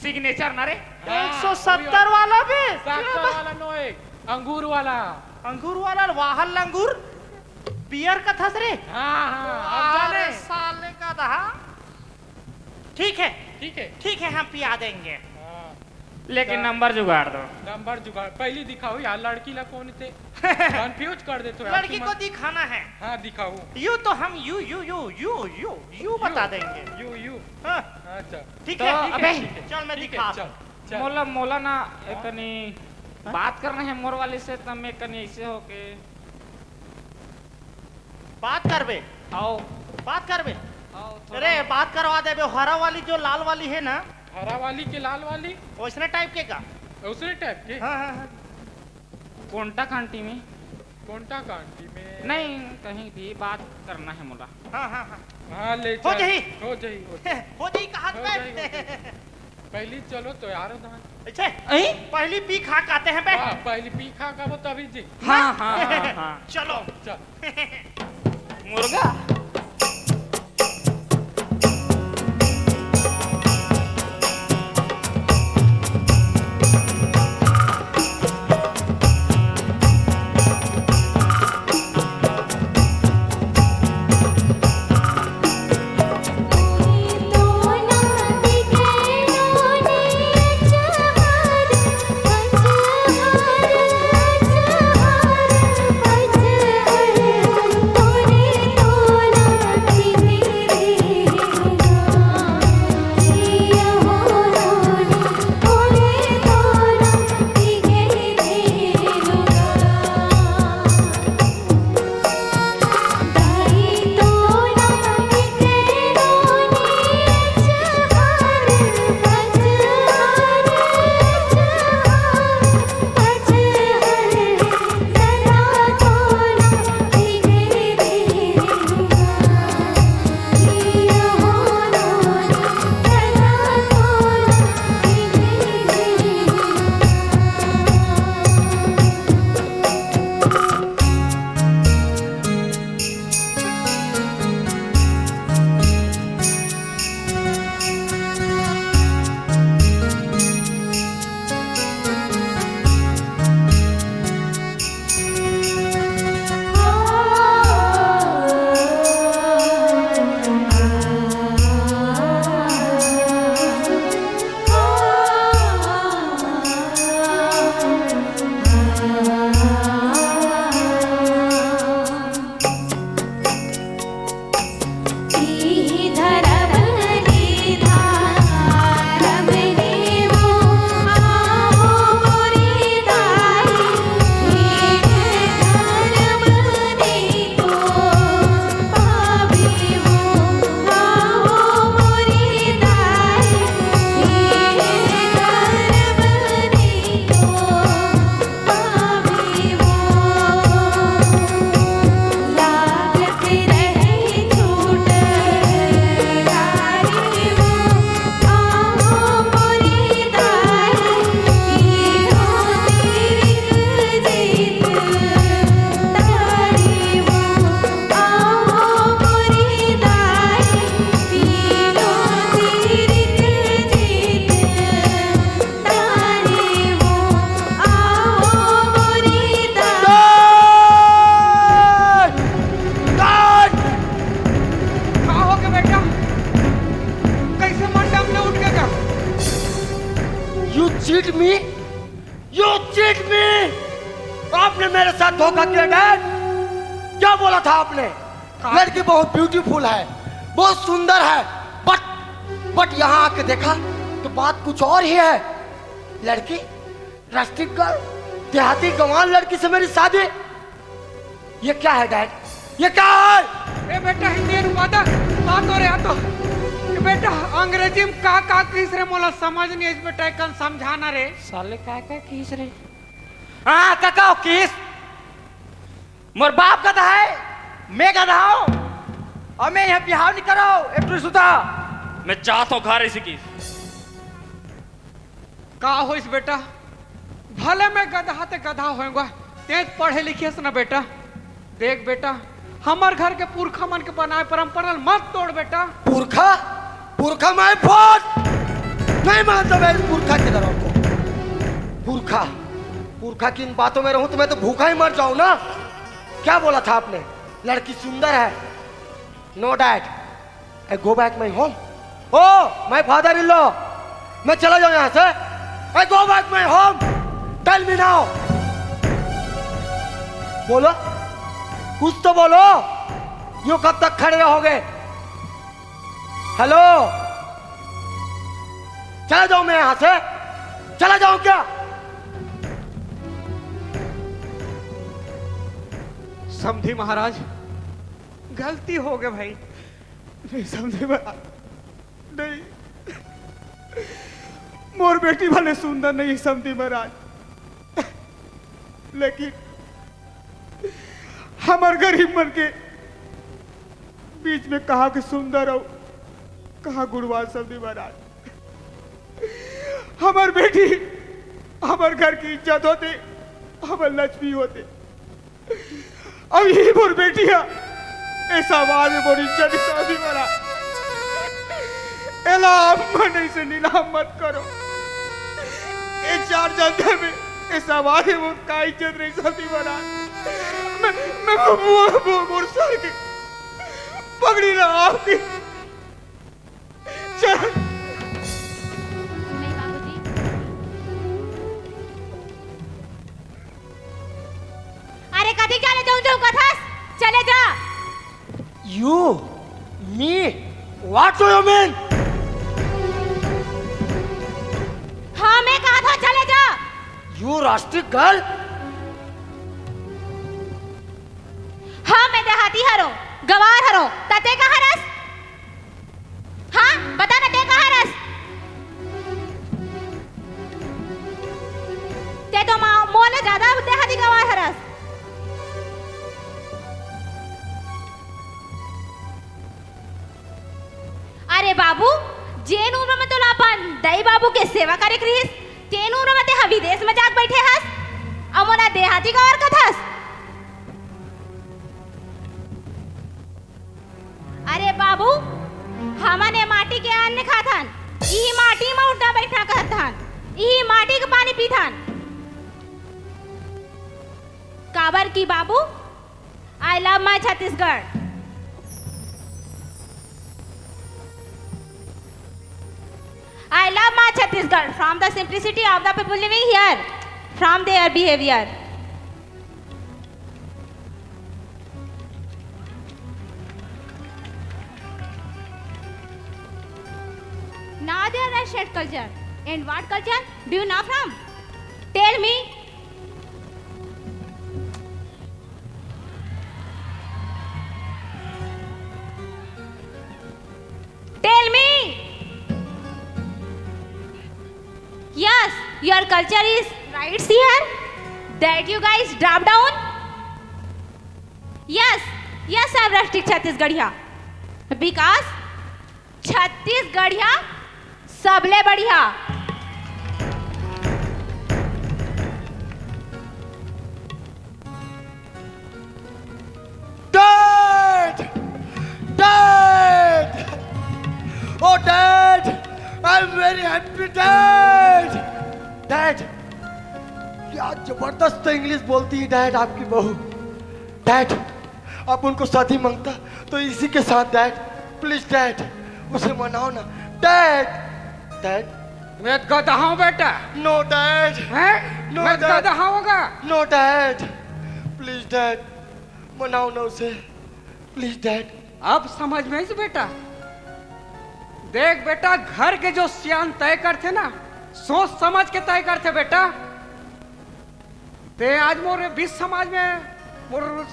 सिग्नेचर ना रे 170 वाला पे साक्सा वाला नोए अंगूर वाला अंगूर वाला वाहल अंगूर बियर का थस रे हाँ हाँ अब जाने अरे साले का दहा ठीक है ठीक है हम पिया देंगे हाँ, लेकिन नंबर जुगाड़ दो नंबर जुगाड़ पहली दिखाओ यार लड़की ला कौन थे कंफ्यूज कर देते हो यार लड़की तुम। को दिखाना है हाँ दिखाओ यू तो हम यू बता देंगे यू हाँ, अच्छा ठीक तो है अबे, चल मैं ठीक दिखा है चल चल मोला मोला ना कनी बात करना है मोर वाले से तब मैं कनी ऐसे हो के बात करबे आओ बात कर बे। अरे बात करवा दे बे। हरा वाली जो लाल वाली है ना, हरा वाली की लाल वाली वैसने टाइप के का। दूसरे टाइप की। हाँ हाँ हाँ। कोंटा कांटी में कोंटा कांटी में नहीं, कहीं भी बात करना है मुला। हाँ हाँ हाँ। हाँ ले हो चल। जाही। हो जाही हो जाही। हो जाही कहाँ हो पे? जाही। पहली चलो तो यार धान। अच्छा पहली पी खा काते हैं बे। हाँ पहली पी खा का वो तभी जी। हाँ हाँ हाँ हाँ। चलो चल। मुर्गा। चीट मी, यू चीट मी। आपने मेरे साथ धोखा किया डैड। क्या बोला था आपने? लड़की बहुत ब्यूटीफुल है, बहुत सुंदर है, बट यहाँ आके देखा तो बात कुछ और ही है। लड़की रास्टिक गर्ल, देहाती गंवार लड़की से मेरी शादी। ये क्या है डैड? ये क्या है? ए बेटा हिंदी अनुवाद आ तो रे आ तो। ए बेटा अंग्रेजी में का किस रे मोला समझ नहीं इस बेटा कन समझाना रे। साले का किस रे? हाँ काका किस मोर बाप गधा है, मैं गधा हूँ और मैं यहाँ बिहाव नहीं करो। एक सुधा मैं चाहता हूँ घर इसी की। का हो इस बेटा? भले मैं गधा ते गधा होऊंगा, तेज पढ़े लिखे से ना बेटा। देख बेटा हमार घर के पुरखा मन के बनाए परंपरा मत तोड़ बेटा। पुरखा पुरखा मैं फोट नहीं मानता मैं पुरखा के तरह को। पुरखा पुरखा की इन बातों में रहूं तो मैं तो भूखा ही मर जाऊं ना। क्या बोला था आपने? लड़की सुंदर है। No dad, I go back my home. Oh my father in law, मैं चला जाऊं यहां से। I go back my home, tell me now. बोलो कुछ तो बोलो, यूं कब तक खड़े रहोगे? हेलो, चला जाऊं मैं यहां से? चला जाऊं क्या? समझी महाराज, गलती हो गई भाई। नहीं समझे महाराज, नहीं, मोर बेटी भले सुंदर नहीं समझी महाराज, लेकिन हमार गरीब मन के बीच में कहा कि सुंदर हो, कहा गुणवान समझी महाराज। हमार बेटी हमार घर की इज्जत होते, हमार लक्ष्मी होते। अब यही मोर बेटिया ऐसा बात में मोर इज्जत समझी महाराज। एला आप मन से नीलाम मत करो, ये 4 जनता में ऐसा बात में मोर का इज्जत नहीं समझी महाराज। मैं मोर सर की पगड़ी ना आपकी चल। नहीं बाबूजी, अरे कभी क्या ले जाऊं कथास, चले जा। You, me, what do you mean? हाँ मैं कहा था चले जा। You rustic girl? हाँ मैं देहाती हरो, गवार हरो, तते का हरस। हाँ बता ना ते का हरस। ते तो मोले ज्यादा देहाती गवार हरस। अरे बाबू, जेन उम्र में तो लापन दई बाबू के सेवा करे क्रिस, तेन उम्र में ते हम विदेश में जाग बैठे हस, अमोला देहाती गवार कथस। अरे बाबू, हमने माटी के अन्न खाथन, यही माटी में उठना बैठना कहथन, यही माटी का पानी पीथन। काबर की बाबू, I love my Chhattisgarh. I love my Chhattisgarh from the simplicity of the people living here, from their behavior. Now there is shared culture. And what culture do you know from? Tell me. Tell me. Yes, your culture is right here that you guys drop down. Yes, I'm rustic Chhattisgarhiya because Chhattisgarhiya सबले बढ़िया। Dad! Dad! Oh, Dad! I'm very happy, Dad! Dad! क्या जबरदस्त English बोलती है dad आपकी बहू। Dad, आप उनको शादी मांगता तो इसी के साथ डैड, प्लीज डैड, उसे मनाओ ना डैड। डैड, मैं गधा हूँ बेटा। No dad. हैं? नो मैं डैड। गधा होगा। नो डैड, प्लीज डैड, मनाओ ना उसे, प्लीज डैड। अब समझ में आई बेटा। देख बेटा, घर के जो सियान तय करते ना, सोच समझ के तय करते बेटा। ते आज मोरे बीच समाज में मोर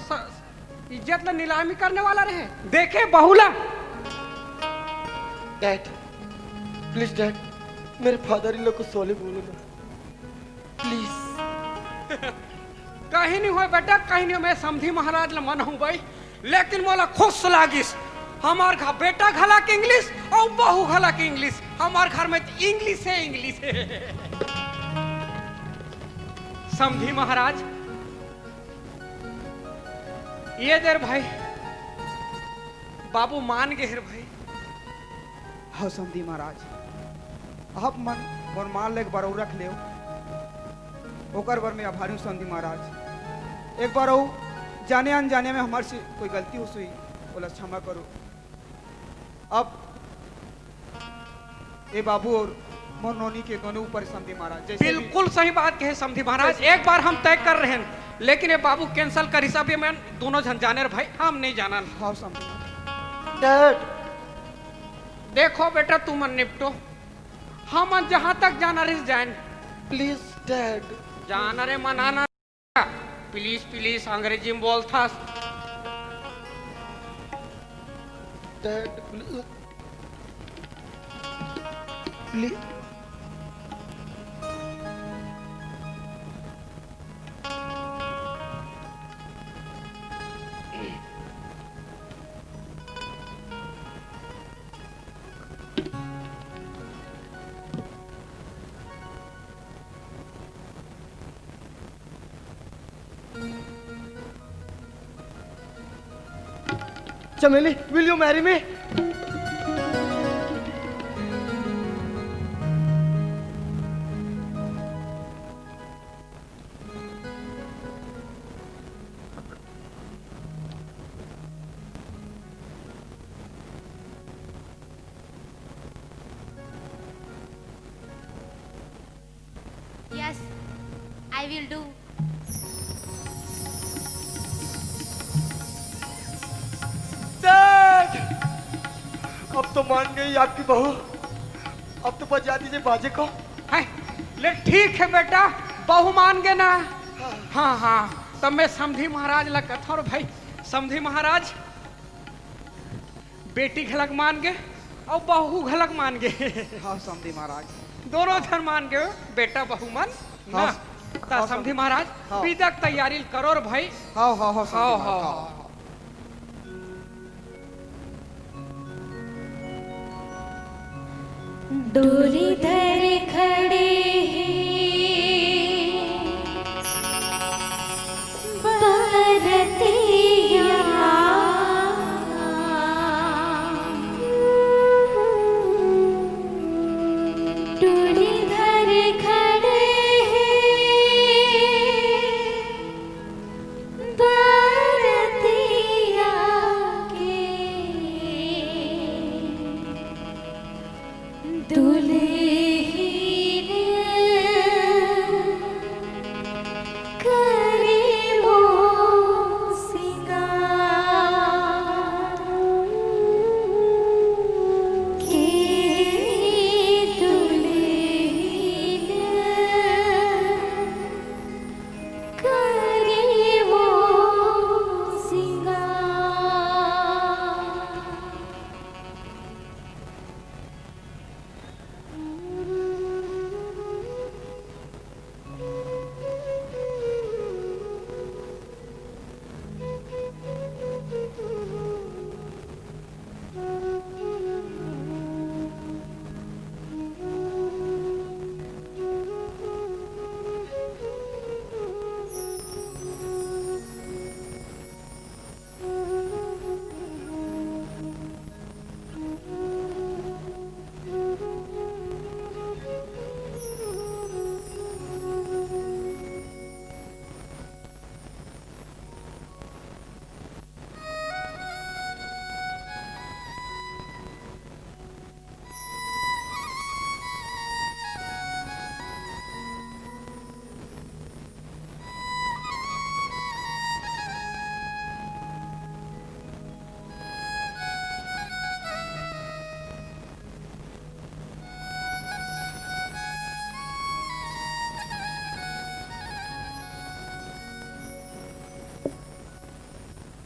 इज्जत ला नीलामी करने वाला रहे। देखे बहुला। डैड, प्लीज डैड, मेरे फादर इन लोग को सॉरी बोलो ना, प्लीज। कहीं नहीं हो बेटा, कहीं नहीं। मैं समझी महाराज ला मन हूँ भाई, लेकिन मोला खुश लागिस। हमार घर बेटा घला के इंग्लिश और बहू घला के इंग्लिश। हमार घर में इंग्लिश है, इंग्लिश है। समझी महाराज, ये देर भाई बाबू मान गए हिर भाई। हाँ समझी महाराज, आप मन और मान ले एक बार और रख ले, ओकर बार में आभारी हूँ समझी महाराज। एक बार और जाने अनजाने में हमारे से कोई गलती हो सुई, बोला क्षमा करो। अब ये बाबू और मोर नोनी के दोनों ऊपर समझी महाराज। जैसे बिल्कुल सही बात कहे समझी महाराज। एक बार हम तय कर रहे हैं, लेकिन ये बाबू कैंसल कर हिसाब में दोनों जन जाने रहे भाई, हम नहीं जाना। हाँ समझी डैड, देखो बेटा, तुम मन निपटो, हम जहां तक जाना रहे जाए। Please dad. जाना रे मनाना, प्लीज प्लीज अंग्रेजी में बोलता। डैड प्लीज चमेली, will you marry me? Yes, I will do. Dad, अब तो मान गई आपकी बहू। अब तो बजा दीजिए बाजे को। है ले ठीक है बेटा, बहु मान गए ना। हाँ हाँ, तब मैं समधी महाराज ला कथा और भाई समधी महाराज बेटी घलक मान गए और बहू घलक मान गए। हाँ समधी महाराज दोनों धर मान गए, बेटा बहू मान ना। हाँ, ता हाँ, समधी महाराज हाँ। विदक तैयारी करो और भाई। हाँ हाँ हाँ हाँ समधी हाँ महाराज, हाँ। डोली धर खड़े हैं बरतिया, डोली धर खड़े हैं बरतिया के, दुल्हीन करे वो सिंगार के, दुल्हीन करे वो सिंगार।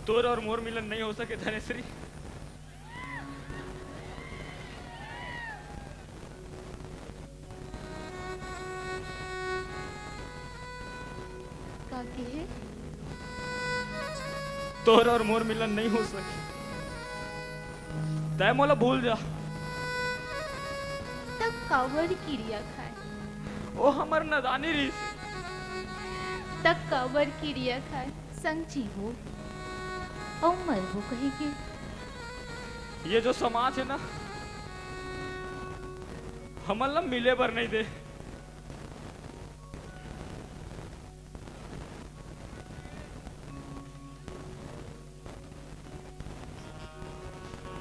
तोर और मोर मिलन नहीं हो सके धनेश्वरी। काकी है तोर और मोर मिलन नहीं हो सके, तय मोला भूल जा। तब कावर क्रिया खाए, ओ हमर नदानी रीस। तब कावर क्रिया खाए, संग जीवो और मरबो कहेंगे। ये जो समाज है ना, हमल ना मिले पर नहीं दे।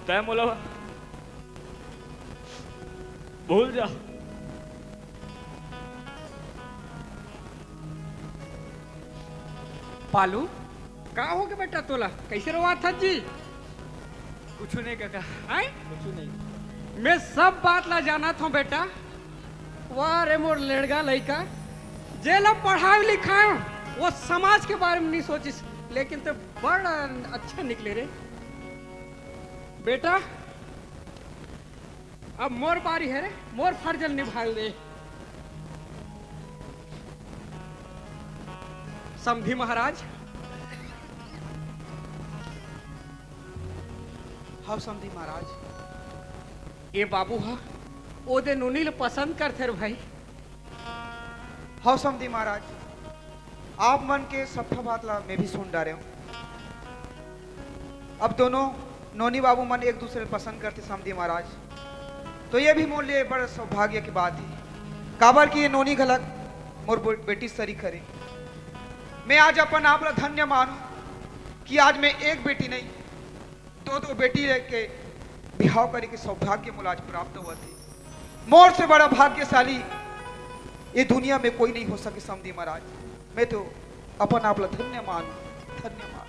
तय मोला भूल जा। पालू कहाँ हो गया बेटा तोला, कैसे रवा था जी? कुछ नहीं काका, आए कुछ नहीं। मैं सब बात ला जाना था बेटा। वाह रे मोर लड़का लड़का जेला पढ़ाई लिखाए वो समाज के बारे में नहीं सोचिस, लेकिन तो बड़ा अच्छा निकले रे। बेटा अब मोर बारी है रे, मोर फर्जल निभाल दे। समधी महाराज, हाँ समझी महाराज। ये बाबू हा ओदे नुनील पसंद करते रे भाई। हाँ समझी महाराज, आप मन के सफा बात ला मैं भी सुन डारे हूँ। अब दोनों नोनी बाबू मन एक दूसरे पसंद करते समझी महाराज, तो ये भी मोर लिए बड़ा सौभाग्य की बात है। काबर की ये नोनी गलत मोर बेटी सरी करे। मैं आज अपन आप ला धन्य मानू कि आज मैं एक बेटी नहीं दो बेटी के बिहाव करे के सौभाग्य मुझे आज प्राप्त हुआ थे। मोर से बड़ा भाग्यशाली ये दुनिया में कोई नहीं हो सके समझी महाराज। मैं तो अपन आप ला धन्य मानू, धन्य मानू।